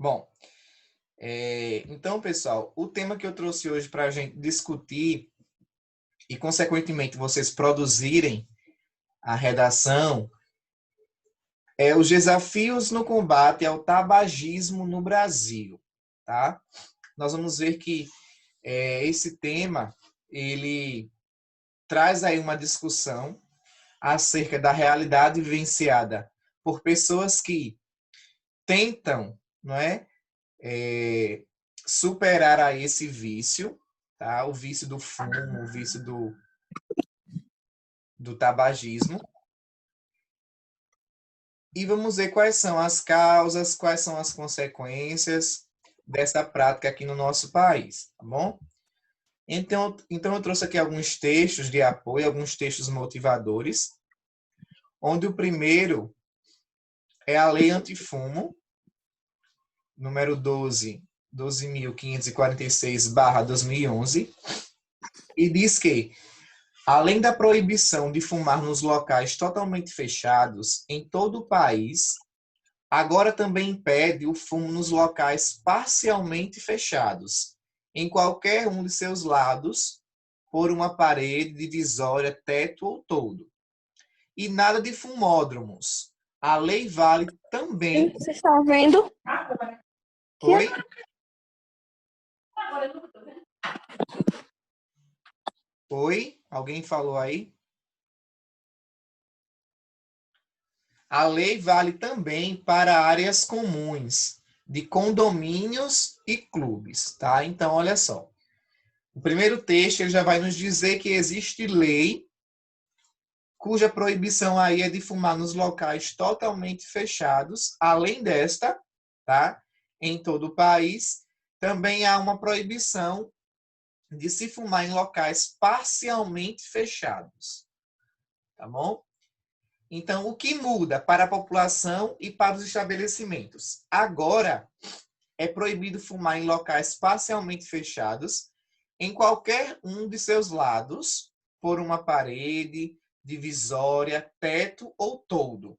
Bom, então, pessoal, o tema que eu trouxe hoje para a gente discutir e, consequentemente, vocês produzirem a redação é os desafios no combate ao tabagismo no Brasil, tá? Nós vamos ver que esse tema, ele traz aí uma discussão acerca da realidade vivenciada por pessoas que tentam, não é, superar aí esse vício, tá? O vício do fumo, o vício do tabagismo. E vamos ver quais são as causas, quais são as consequências dessa prática aqui no nosso país, tá bom? Então eu trouxe aqui alguns textos de apoio, alguns textos motivadores, onde o primeiro é a Lei Antifumo, número 12.546/2011, e diz que, além da proibição de fumar nos locais totalmente fechados em todo o país, agora também impede o fumo nos locais parcialmente fechados, em qualquer um de seus lados, por uma parede, divisória, teto ou toldo. E nada de fumódromos. A lei vale também. Você está vendo? Oi? Oi? Alguém falou aí? A lei vale também para áreas comuns de condomínios e clubes, tá? Então, olha só. O primeiro texto ele já vai nos dizer que existe lei cuja proibição aí é de fumar nos locais totalmente fechados. Além desta, tá? Em todo o país, também há uma proibição de se fumar em locais parcialmente fechados, tá bom? Então, o que muda para a população e para os estabelecimentos? Agora, é proibido fumar em locais parcialmente fechados, em qualquer um de seus lados, por uma parede, divisória, teto ou toldo.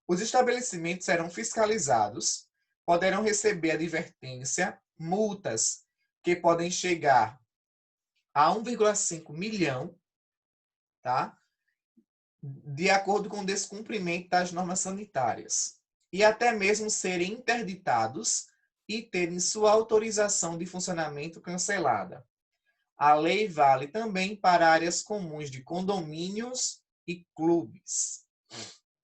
Os estabelecimentos serão fiscalizados, poderão receber advertência, multas que podem chegar a 1,5 milhão, tá? De acordo com o descumprimento das normas sanitárias, e até mesmo serem interditados e terem sua autorização de funcionamento cancelada. A lei vale também para áreas comuns de condomínios e clubes.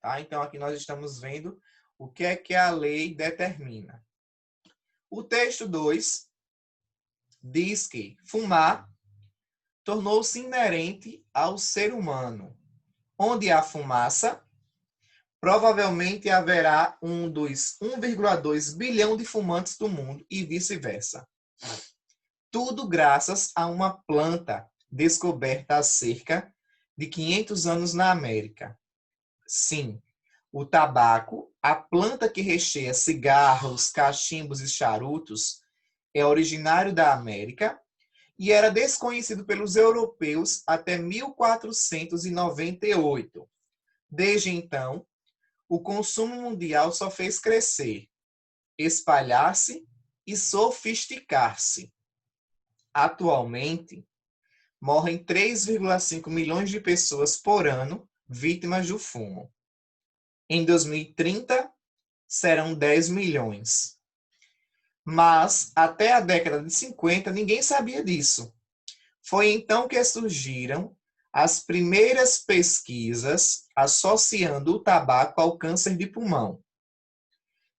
Tá? Então, aqui nós estamos vendo o que é que a lei determina. O texto 2 diz que fumar tornou-se inerente ao ser humano. Onde há fumaça, provavelmente haverá um dos 1,2 bilhão de fumantes do mundo e vice-versa. Tudo graças a uma planta descoberta há cerca de 500 anos na América. Sim, o tabaco, a planta que recheia cigarros, cachimbos e charutos, é originário da América e era desconhecido pelos europeus até 1498. Desde então, o consumo mundial só fez crescer, espalhar-se e sofisticar-se. Atualmente, morrem 3,5 milhões de pessoas por ano vítimas do fumo. Em 2030, serão 10 milhões. Mas, até a década de 50, ninguém sabia disso. Foi então que surgiram as primeiras pesquisas associando o tabaco ao câncer de pulmão.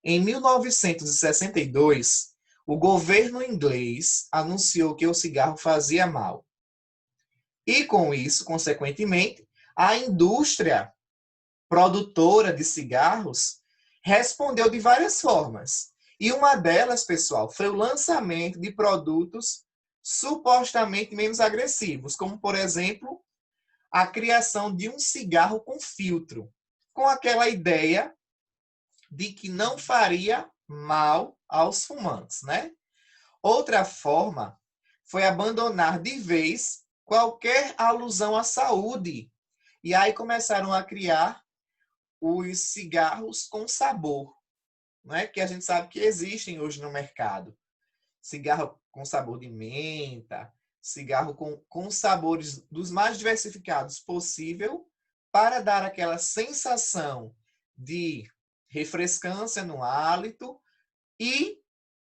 Em 1962, o governo inglês anunciou que o cigarro fazia mal. E com isso, consequentemente, a indústria produtora de cigarros respondeu de várias formas. E uma delas, pessoal, foi o lançamento de produtos supostamente menos agressivos, como, por exemplo, a criação de um cigarro com filtro, com aquela ideia de que não faria mal aos fumantes, né? Outra forma foi abandonar de vez qualquer alusão à saúde. E aí começaram a criar os cigarros com sabor. não é? Que a gente sabe que existem hoje no mercado. Cigarro com sabor de menta, cigarro com sabores dos mais diversificados possível, para dar aquela sensação de refrescância no hálito e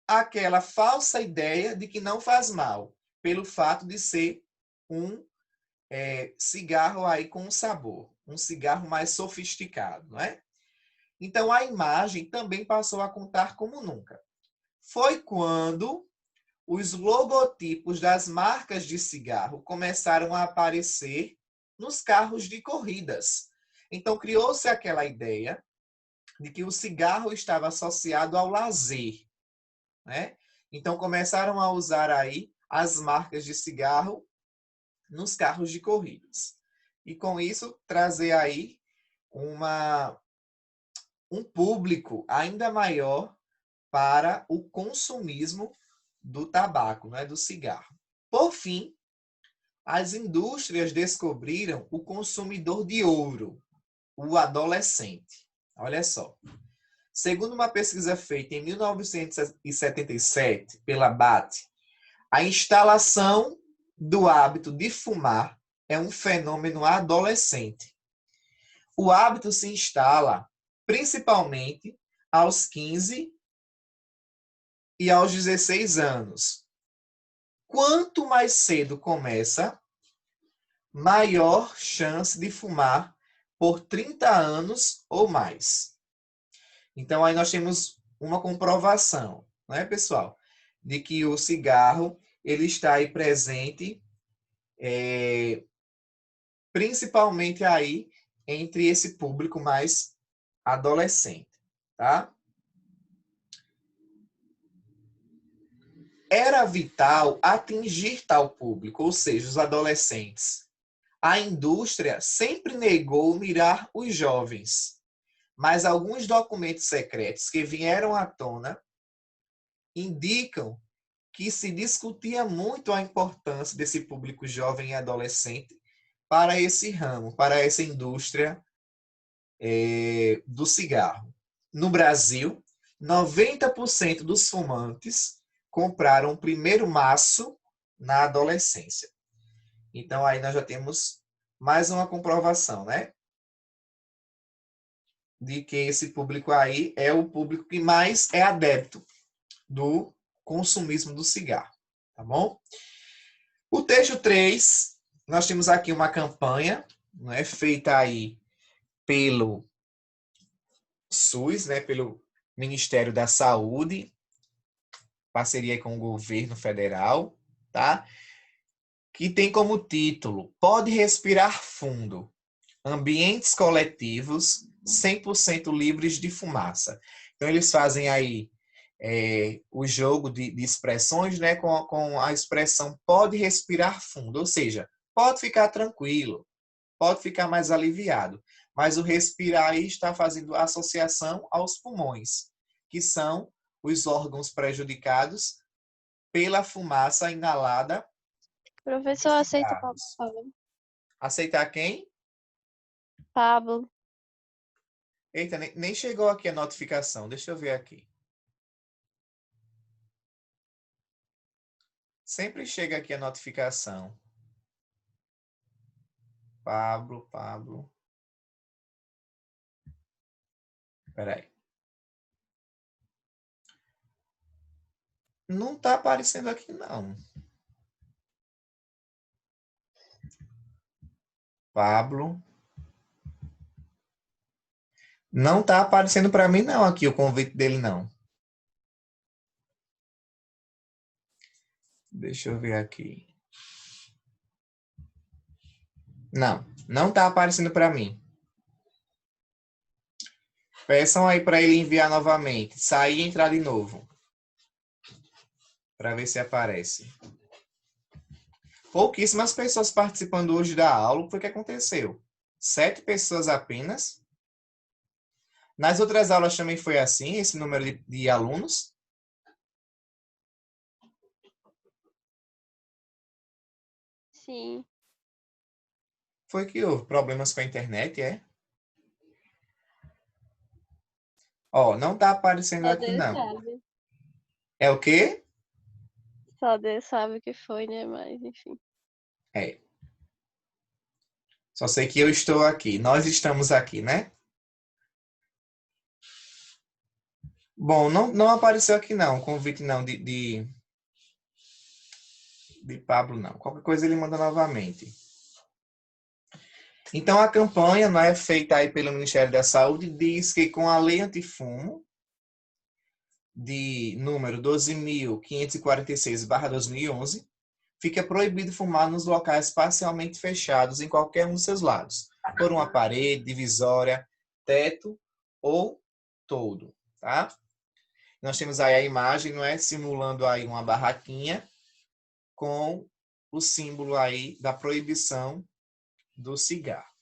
aquela falsa ideia de que não faz mal, pelo fato de ser um cigarro aí com sabor, um cigarro mais sofisticado, não é? Então a imagem também passou a contar como nunca. Foi quando os logotipos das marcas de cigarro começaram a aparecer nos carros de corridas. Então criou-se aquela ideia de que o cigarro estava associado ao lazer, né? Então começaram a usar aí as marcas de cigarro nos carros de corridas. E com isso trazer aí um público ainda maior para o consumismo do tabaco, né, do cigarro. Por fim, as indústrias descobriram o consumidor de ouro, o adolescente. Olha só. Segundo uma pesquisa feita em 1977 pela BAT, a instalação do hábito de fumar é um fenômeno adolescente. O hábito se instala principalmente aos 15 e aos 16 anos. Quanto mais cedo começa, maior chance de fumar por 30 anos ou mais. Então, aí nós temos uma comprovação, né, pessoal, de que o cigarro ele está aí presente, principalmente aí entre esse público mais adolescente, tá? Era vital atingir tal público, ou seja, os adolescentes. A indústria sempre negou mirar os jovens, mas alguns documentos secretos que vieram à tona indicam que se discutia muito a importância desse público jovem e adolescente para esse ramo, para essa indústria do cigarro. No Brasil, 90% dos fumantes compraram o primeiro maço na adolescência. Então, aí nós já temos mais uma comprovação, né? De que esse público aí é o público que mais é adepto do consumismo do cigarro, tá bom? O texto 3, nós temos aqui uma campanha, né, feita aí pelo SUS, né, pelo Ministério da Saúde, parceria com o governo federal, tá? Que tem como título Pode Respirar Fundo, Ambientes Coletivos 100% livres de fumaça. Então, eles fazem aí o jogo de expressões, né, com a expressão pode respirar fundo, ou seja, pode ficar tranquilo, pode ficar mais aliviado, mas o respirar aí está fazendo associação aos pulmões, que são os órgãos prejudicados pela fumaça inalada de Professor, aceita o cigarros. Pablo. Aceitar quem? Pablo. Eita, nem chegou aqui a notificação. Deixa eu ver aqui. Sempre chega aqui a notificação. Pablo. Peraí. Não está aparecendo aqui, não. Pablo. Não está aparecendo para mim, não, aqui o convite dele, não. Deixa eu ver aqui. Não está aparecendo para mim. Peçam aí para ele enviar novamente. Sair e entrar de novo. Para ver se aparece. Pouquíssimas pessoas participando hoje da aula. O que aconteceu? 7 pessoas apenas. Nas outras aulas também foi assim, esse número de alunos? Sim. Foi que houve problemas com a internet, é? Ó, não está aparecendo Só aqui, Deus não. sabe. É o quê? Só Deus sabe o que foi, né? Mas, enfim. É. Só sei que eu estou aqui. Nós estamos aqui, né? Bom, não apareceu aqui, não. Convite não de Pablo, não. Qualquer coisa ele manda novamente. Então, a campanha, não é, feita aí pelo Ministério da Saúde, diz que com a lei antifumo, de número 12.546/2011, fica proibido fumar nos locais parcialmente fechados em qualquer um dos seus lados, por uma parede, divisória, teto ou todo, tá? Nós temos aí a imagem, não é, simulando aí uma barraquinha com o símbolo aí da proibição do cigarro.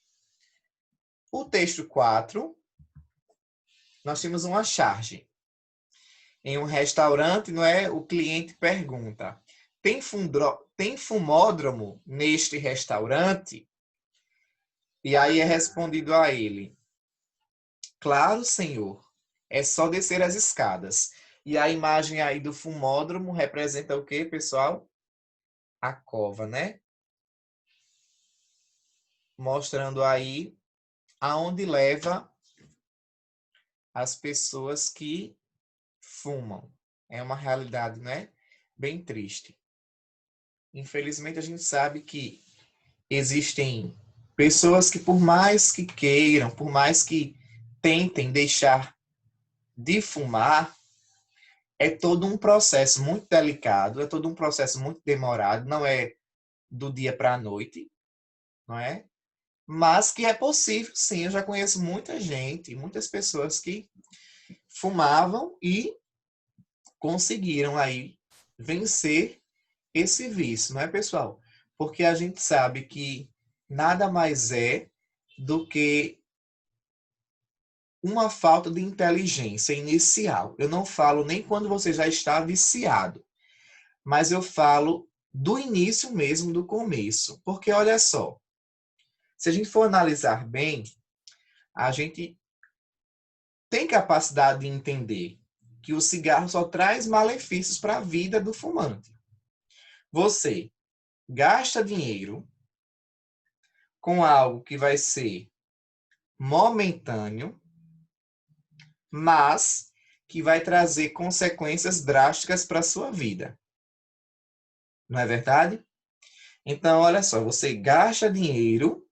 O texto 4, nós temos uma charge. Em um restaurante, não é, o cliente pergunta: tem fumódromo neste restaurante? E aí é respondido a ele: claro, senhor. É só descer as escadas. E a imagem aí do fumódromo representa o quê, pessoal? A cova, né? Mostrando aí aonde leva as pessoas que fumam. É uma realidade, né? Bem triste. Infelizmente, a gente sabe que existem pessoas que, por mais que queiram, por mais que tentem deixar de fumar, é todo um processo muito delicado, é todo um processo muito demorado, não é do dia para a noite, não é? Mas que é possível, sim. Eu já conheço muita gente, muitas pessoas que fumavam e conseguiram aí vencer esse vício, não é, pessoal? Porque a gente sabe que nada mais é do que uma falta de inteligência inicial. Eu não falo nem quando você já está viciado, mas eu falo do início mesmo, do começo. Porque olha só, se a gente for analisar bem, a gente tem capacidade de entender que o cigarro só traz malefícios para a vida do fumante. Você gasta dinheiro com algo que vai ser momentâneo, mas que vai trazer consequências drásticas para a sua vida. Não é verdade? Então, olha só, você gasta dinheiro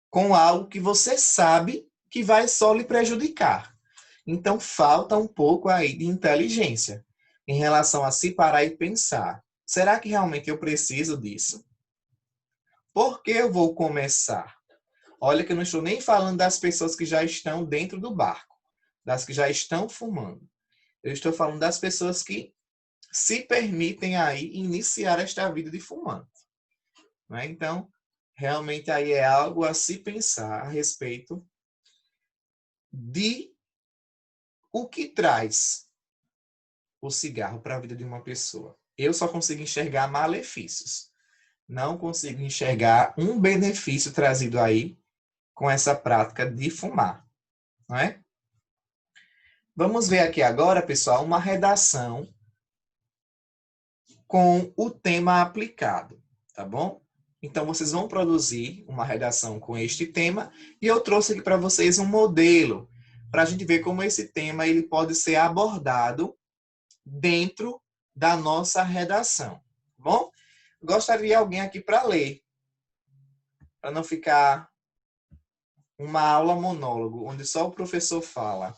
com algo que você sabe que vai só lhe prejudicar. Então, falta um pouco aí de inteligência em relação a se parar e pensar: será que realmente eu preciso disso? Por que eu vou começar? Olha que eu não estou nem falando das pessoas que já estão dentro do barco, das que já estão fumando. Eu estou falando das pessoas que se permitem aí iniciar esta vida de fumante. Né? Então, realmente aí é algo a se pensar a respeito de o que traz o cigarro para a vida de uma pessoa. Eu só consigo enxergar malefícios. Não consigo enxergar um benefício trazido aí com essa prática de fumar. Não é? Vamos ver aqui agora, pessoal, uma redação com o tema aplicado, tá bom? Então, vocês vão produzir uma redação com este tema e eu trouxe aqui para vocês um modelo para a gente ver como esse tema ele pode ser abordado dentro da nossa redação, tá bom? Gostaria de alguém aqui para ler, para não ficar uma aula monólogo, onde só o professor fala.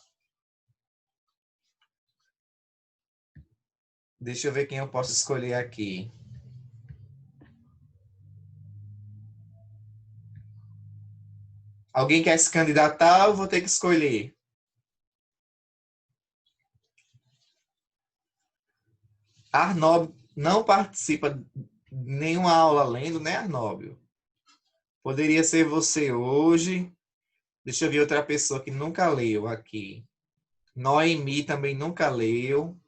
Deixa eu ver quem eu posso escolher aqui. Alguém quer se candidatar ou vou ter que escolher? Arnóbio não participa de nenhuma aula lendo, né, Arnóbio? Poderia ser você hoje. Deixa eu ver outra pessoa que nunca leu aqui. Noemi também nunca leu.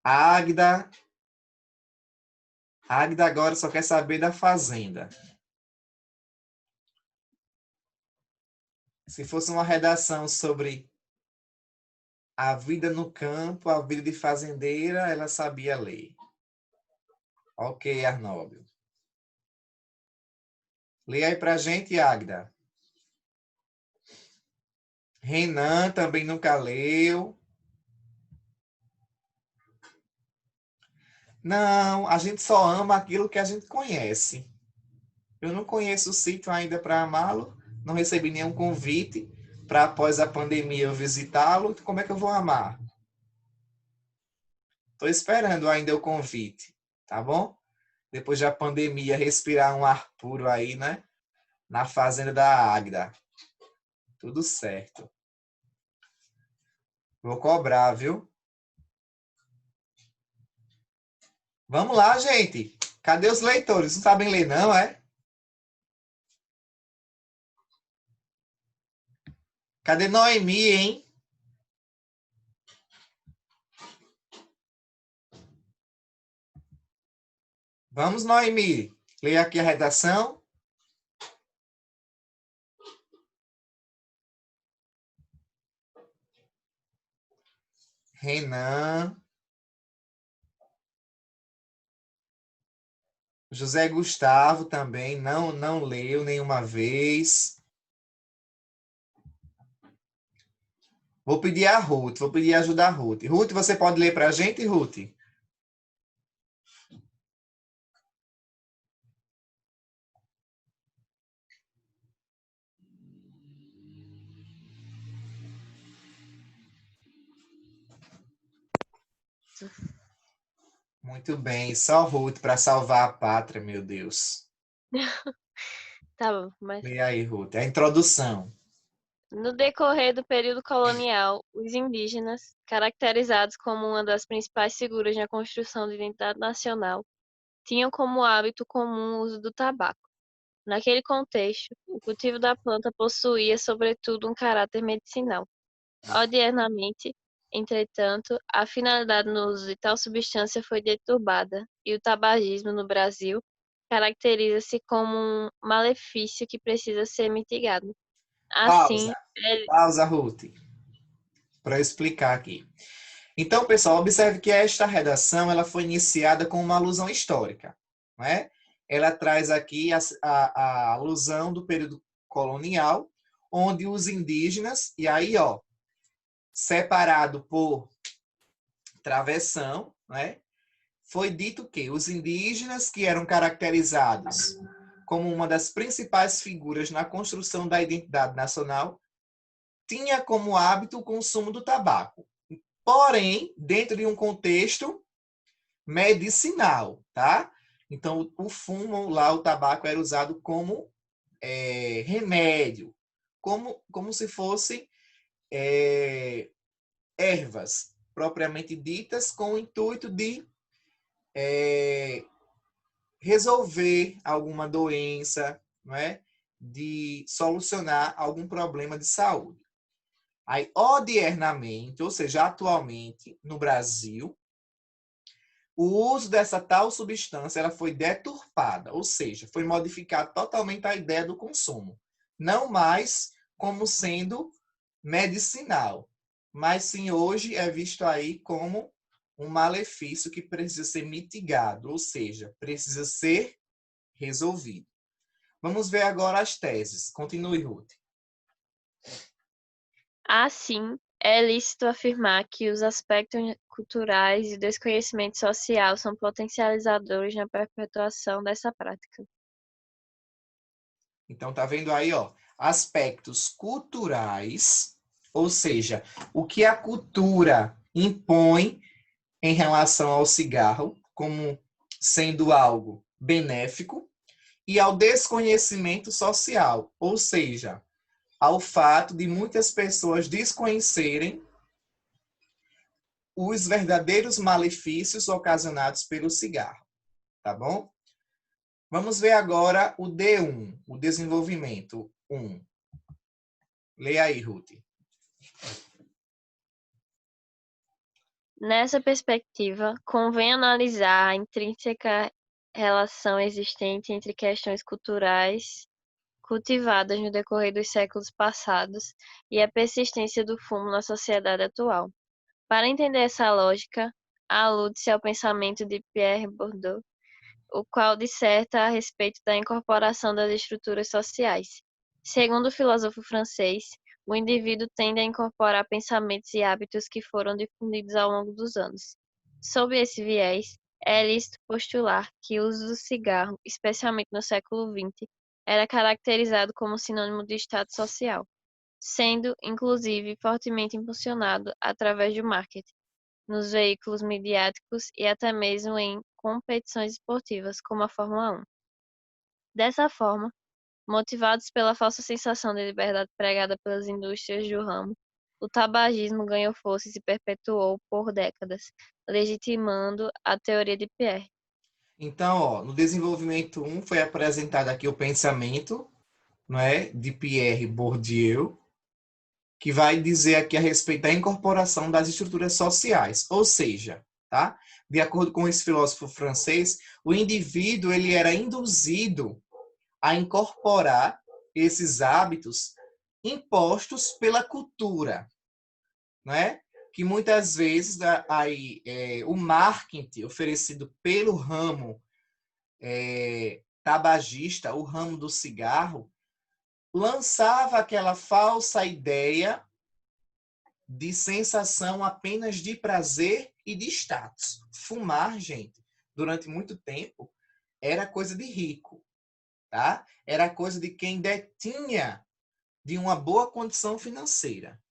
Águida. Águida agora só quer saber da Fazenda. Se fosse uma redação sobre a vida no campo, a vida de fazendeira, ela sabia ler. Ok, Arnóbio. Lê aí pra gente, Agda. Renan também nunca leu. Não, a gente só ama aquilo que a gente conhece. Eu não conheço o sítio ainda para amá-lo, não recebi nenhum convite para após a pandemia eu visitá-lo. Como é que eu vou amar? Estou esperando ainda o convite, tá bom? Depois da pandemia, respirar um ar puro aí, né? Na fazenda da Águida. Tudo certo. Vou cobrar, viu? Vamos lá, gente. Cadê os leitores? Não sabem ler, não, é? Cadê Noemi, hein? Vamos, Noemi. Leia aqui a redação. Renan. José Gustavo também não leu nenhuma vez. Vou pedir a Ruth, vou pedir ajuda a Ruth. Ruth, você pode ler para a gente, Ruth? Muito bem, só Ruth para salvar a pátria, meu Deus. Tá bom, mas Lê aí, Ruth, a introdução. no decorrer do período colonial, os indígenas, caracterizados como uma das principais figuras na construção da identidade nacional, tinham como hábito comum o uso do tabaco. Naquele contexto, o cultivo da planta possuía, sobretudo, um caráter medicinal. Odiernamente, entretanto, a finalidade no uso de tal substância foi deturbada, e o tabagismo no Brasil caracteriza-se como um malefício que precisa ser mitigado. Pausa, Assim, pausa, Ruth, para eu explicar aqui. Então, pessoal, observe que esta redação ela foi iniciada com uma alusão histórica, não é? Ela traz aqui a alusão do período colonial, onde os indígenas, e aí, ó, separado por travessão, né? Foi dito que os indígenas, que eram caracterizados como uma das principais figuras na construção da identidade nacional, tinha como hábito o consumo do tabaco. Porém, dentro de um contexto medicinal, tá? Então, o fumo lá, o tabaco era usado como remédio, como se fosse ervas propriamente ditas, com o intuito de resolver alguma doença, não é? De solucionar algum problema de saúde. Aí, odiernamente, ou seja, atualmente, no Brasil, o uso dessa tal substância ela foi deturpada, ou seja, foi modificada totalmente a ideia do consumo. Não mais como sendo medicinal, mas sim hoje é visto aí como um malefício que precisa ser mitigado, ou seja, precisa ser resolvido. Vamos ver agora as teses. Continue, Ruth. assim, é lícito afirmar que os aspectos culturais e desconhecimento social são potencializadores na perpetuação dessa prática. Então, tá vendo aí, ó, aspectos culturais, ou seja, o que a cultura impõe em relação ao cigarro como sendo algo benéfico e ao desconhecimento social, ou seja, ao fato de muitas pessoas desconhecerem os verdadeiros malefícios ocasionados pelo cigarro, tá bom? Vamos ver agora o D1, o desenvolvimento 1. Leia aí, Ruth. Nessa perspectiva, convém analisar a intrínseca relação existente entre questões culturais, cultivadas no decorrer dos séculos passados e a persistência do fumo na sociedade atual. Para entender essa lógica, alude-se ao pensamento de Pierre Bourdieu, o qual disserta a respeito da incorporação das estruturas sociais. Segundo o filósofo francês, o indivíduo tende a incorporar pensamentos e hábitos que foram difundidos ao longo dos anos. Sob esse viés, é lícito postular que o uso do cigarro, especialmente no século XX, era caracterizado como sinônimo de status social, sendo, inclusive, fortemente impulsionado através do marketing, nos veículos midiáticos e até mesmo em competições esportivas, como a Fórmula 1. Dessa forma, motivados pela falsa sensação de liberdade pregada pelas indústrias do ramo, o tabagismo ganhou força e se perpetuou por décadas, legitimando a teoria de Pierre. Então, ó, no desenvolvimento 1 foi apresentado aqui o pensamento, não é, de Pierre Bourdieu, que vai dizer aqui a respeito da incorporação das estruturas sociais, ou seja, tá? De acordo com esse filósofo francês, o indivíduo ele era induzido a incorporar esses hábitos impostos pela cultura, não é? Que muitas vezes o marketing oferecido pelo ramo tabagista, o ramo do cigarro, lançava aquela falsa ideia de sensação apenas de prazer e de status. Fumar, gente, durante muito tempo, era coisa de rico, tá? Era coisa de quem detinha de uma boa condição financeira.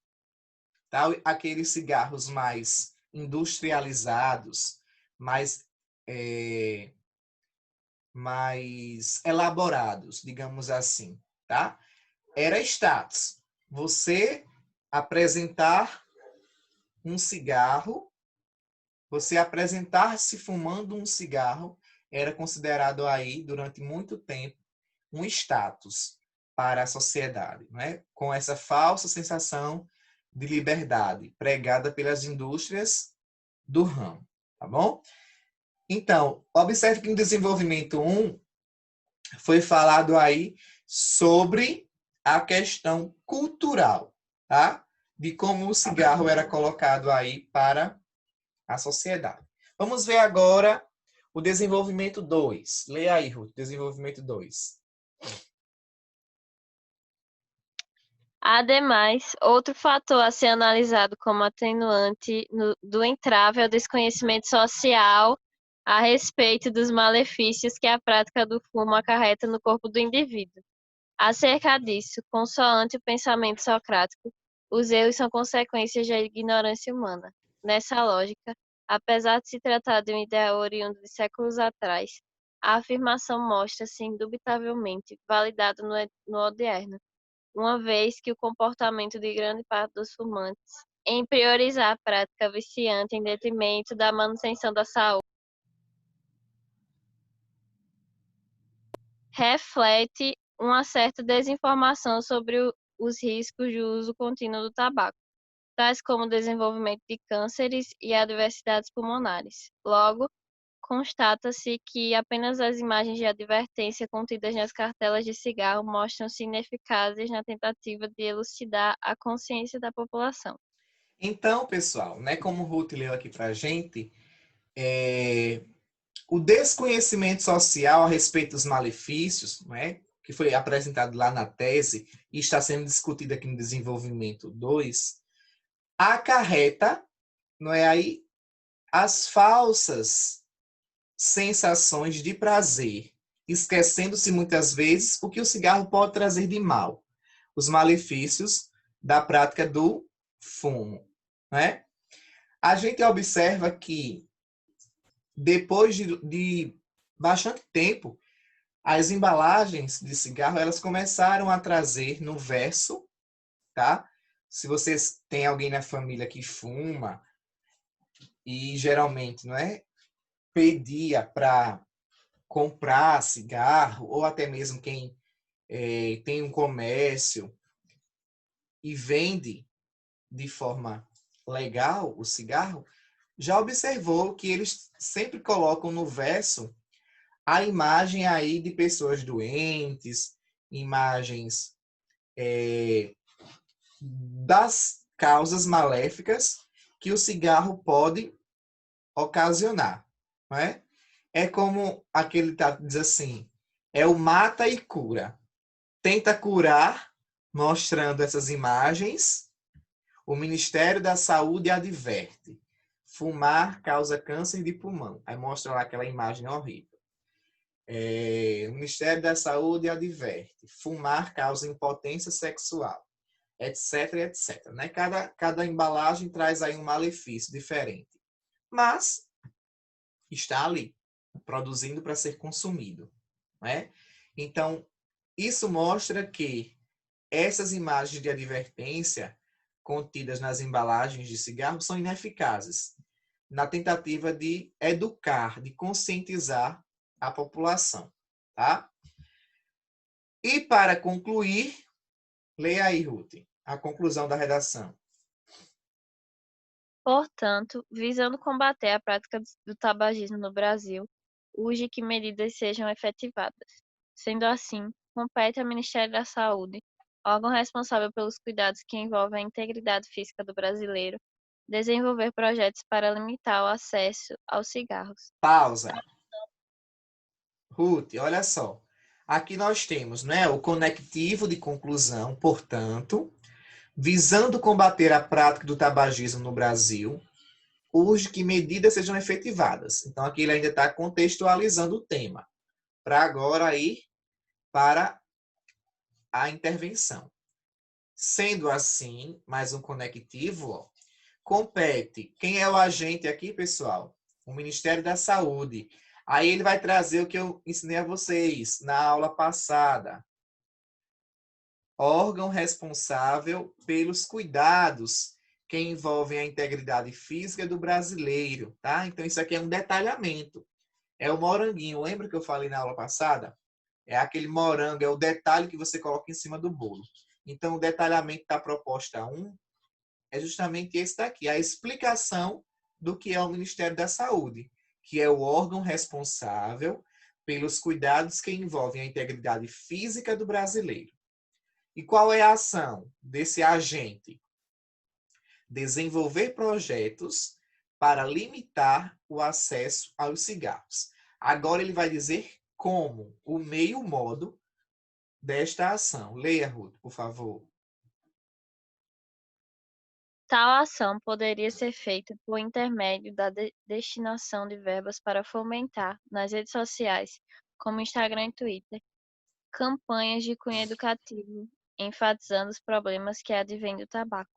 Tá? Aqueles cigarros mais industrializados, mais elaborados, digamos assim, tá? Era status. Você apresentar um cigarro, você apresentar-se fumando um cigarro, era considerado aí, durante muito tempo, um status para a sociedade, né? Com essa falsa sensação de liberdade pregada pelas indústrias do ramo, tá bom? Então, observe que no desenvolvimento 1 foi falado aí sobre a questão cultural, tá? De como o cigarro era colocado aí para a sociedade. Vamos ver agora o desenvolvimento 2. Leia aí, Ruth, desenvolvimento 2. Ademais, outro fator a ser analisado como atenuante do entrave é o desconhecimento social a respeito dos malefícios que a prática do fumo acarreta no corpo do indivíduo. Acerca disso, consoante o pensamento socrático, os erros são consequências da ignorância humana. Nessa lógica, apesar de se tratar de um ideal oriundo de séculos atrás, a afirmação mostra-se indubitavelmente validada no odierno, uma vez que o comportamento de grande parte dos fumantes em priorizar a prática viciante em detrimento da manutenção da saúde reflete uma certa desinformação sobre os riscos de uso contínuo do tabaco, tais como o desenvolvimento de cânceres e adversidades pulmonares. Logo, constata-se que apenas as imagens de advertência contidas nas cartelas de cigarro mostram-se ineficazes na tentativa de elucidar a consciência da população. Então, pessoal, né, como o Ruth leu aqui para a gente, o desconhecimento social a respeito dos malefícios, né, que foi apresentado lá na tese e está sendo discutido aqui no desenvolvimento 2, acarreta, não é aí, as falsas sensações de prazer, esquecendo-se muitas vezes o que o cigarro pode trazer de mal, os malefícios da prática do fumo, né? A gente observa que depois de bastante tempo, as embalagens de cigarro elas começaram a trazer no verso, tá? Se vocês têm alguém na família que fuma e geralmente, não é, pedia para comprar cigarro ou até mesmo quem tem um comércio e vende de forma legal o cigarro, já observou que eles sempre colocam no verso a imagem aí de pessoas doentes, imagens das causas maléficas que o cigarro pode ocasionar, não é? É como aquele ditado diz assim, é o mata e cura. Tenta curar, mostrando essas imagens, o Ministério da Saúde adverte. Fumar causa câncer de pulmão. Aí mostra lá aquela imagem horrível. O Ministério da Saúde adverte. Fumar causa impotência sexual, etc, etc. Né? Cada embalagem traz aí um malefício diferente. Mas está ali, produzindo para ser consumido. Né? Então, isso mostra que essas imagens de advertência contidas nas embalagens de cigarro são ineficazes na tentativa de educar, de conscientizar a população. Tá? E para concluir, leia aí, Ruth, a conclusão da redação. Portanto, visando combater a prática do tabagismo no Brasil, urge que medidas sejam efetivadas. Sendo assim, compete ao Ministério da Saúde, órgão responsável pelos cuidados que envolvem a integridade física do brasileiro, desenvolver projetos para limitar o acesso aos cigarros. Pausa. Ruth, olha só. Aqui nós temos, né, o conectivo de conclusão, portanto, visando combater a prática do tabagismo no Brasil, urge que medidas sejam efetivadas. Então, aqui ele ainda está contextualizando o tema, para agora ir para a intervenção. Sendo assim, mais um conectivo, ó, compete. Quem é o agente aqui, pessoal? O Ministério da Saúde. Aí ele vai trazer o que eu ensinei a vocês na aula passada. Órgão responsável pelos cuidados que envolvem a integridade física do brasileiro, tá? Então isso aqui é um detalhamento. É o moranguinho. Lembra que eu falei na aula passada? É aquele morango, é o detalhe que você coloca em cima do bolo. Então o detalhamento da proposta 1 é justamente esse daqui, a explicação do que é o Ministério da Saúde, que é o órgão responsável pelos cuidados que envolvem a integridade física do brasileiro. E qual é a ação desse agente? Desenvolver projetos para limitar o acesso aos cigarros. Agora ele vai dizer como, o meio e o modo desta ação. Leia, Ruth, por favor. Tal ação poderia ser feita por intermédio da destinação de verbas para fomentar, nas redes sociais, como Instagram e Twitter, campanhas de cunho educativo, enfatizando os problemas que advêm do tabaco.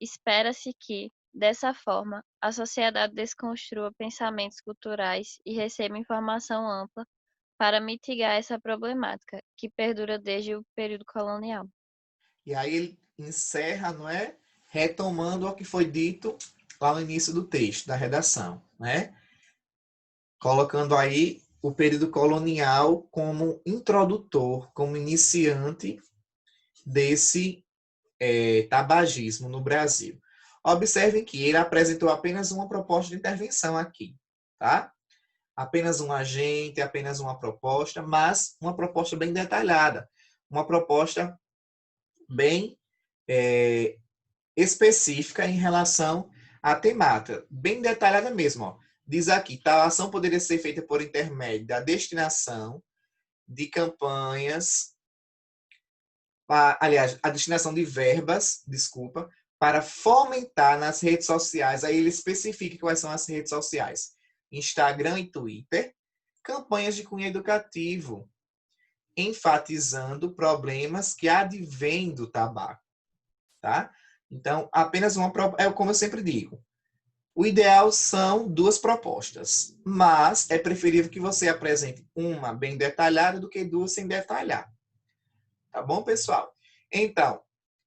Espera-se que, dessa forma, a sociedade desconstrua pensamentos culturais e receba informação ampla para mitigar essa problemática, que perdura desde o período colonial. E aí ele encerra, não é? Retomando o que foi dito lá no início do texto, da redação, né? Colocando aí o período colonial como introdutor, como iniciante desse tabagismo no Brasil. Observem que ele apresentou apenas uma proposta de intervenção aqui, tá? Apenas um agente, apenas uma proposta, mas uma proposta bem detalhada, uma proposta bem específica em relação à temática, bem detalhada mesmo. Ó. Diz aqui, tal ação poderia ser feita por intermédio da destinação de campanhas, aliás, a destinação de verbas, desculpa, para fomentar nas redes sociais, aí ele especifica quais são as redes sociais, Instagram e Twitter, campanhas de cunho educativo, enfatizando problemas que advêm do tabaco, tá? Então, apenas uma, é como eu sempre digo, o ideal são duas propostas, mas é preferível que você apresente uma bem detalhada do que duas sem detalhar. Tá bom, pessoal? Então,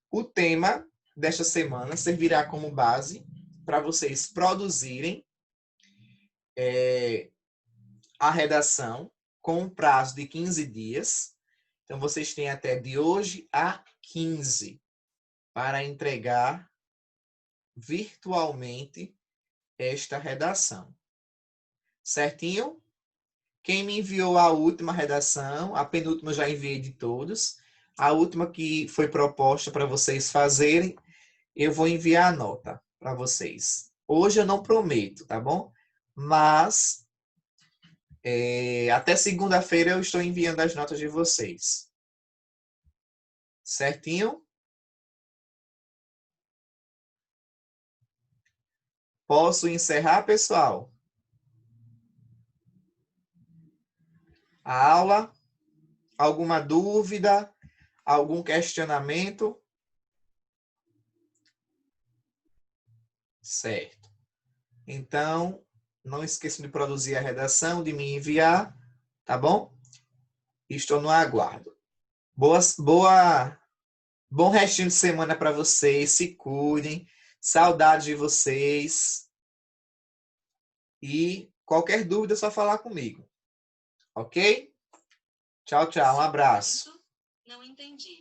o tema desta semana servirá como base para vocês produzirem a redação com um prazo de 15 dias. Então, vocês têm até de hoje a 15 para entregar virtualmente esta redação. Certinho? Quem me enviou a última redação, a penúltima eu já enviei de todos. A última que foi proposta para vocês fazerem, eu vou enviar a nota para vocês. Hoje eu não prometo, tá bom? Mas até segunda-feira eu estou enviando as notas de vocês. Certinho? Posso encerrar, pessoal? A aula? Alguma dúvida? Algum questionamento? Certo. Então, não esqueçam de produzir a redação, de me enviar, tá bom? Estou no aguardo. Bom restinho de semana para vocês. Se cuidem. Saudade de vocês. E qualquer dúvida é só falar comigo. Ok? Tchau, tchau. Um abraço. Não entendi.